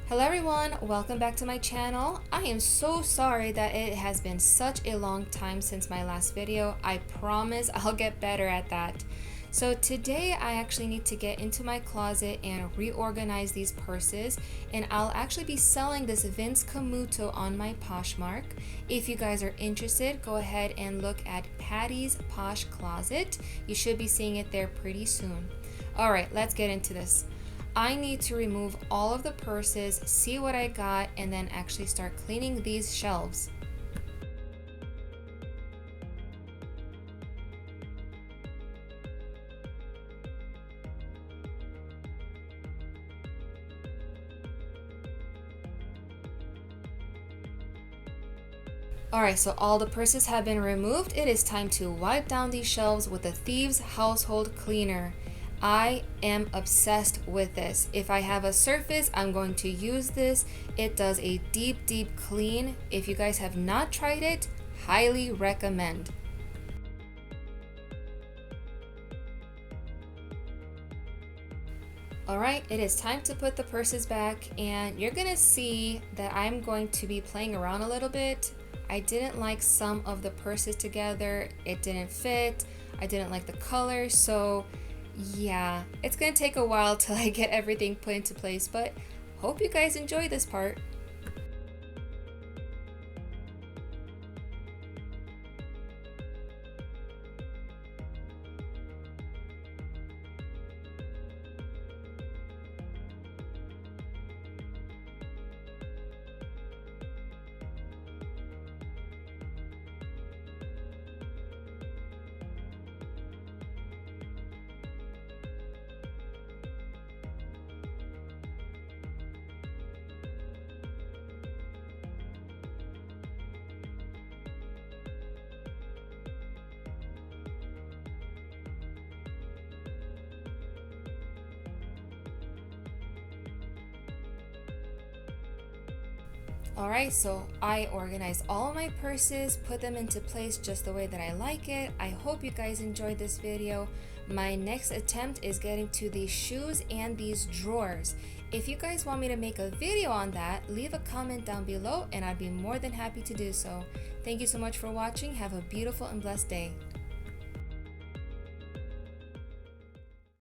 Hello everyone, welcome back to my channel. I am so sorry that it has been such a long time since my last video. I promise I'll get better at that. So today I actually need to get into my closet and reorganize these purses, and I'll actually be selling this Vince Camuto on my Poshmark. If you guys are interested, go ahead and look at Patty's Posh Closet. You should be seeing it there pretty soon. Alright, let's get into this. I need to remove all of the purses, see what I got, and then actually start cleaning these shelves. Alright, so all the purses have been removed. It is time to wipe down these shelves with the Thieves Household Cleaner. I am obsessed with this. If I have a surface, I'm going to use this. It does a deep clean. If you guys have not tried it, highly recommend. Alright, it is time to put the purses back, and you're gonna see that I'm going to be playing around a little bit. I didn't like some of the purses together. It didn't fit. I didn't like the color, so yeah, it's gonna take a while till I get everything put into place, but hope you guys enjoy this part. Alright, so I organized all of my purses, put them into place just the way that I like it. I hope you guys enjoyed this video. My next attempt is getting to these shoes and these drawers. If you guys want me to make a video on that, leave a comment down below and I'd be more than happy to do so. Thank you so much for watching. Have a beautiful and blessed day.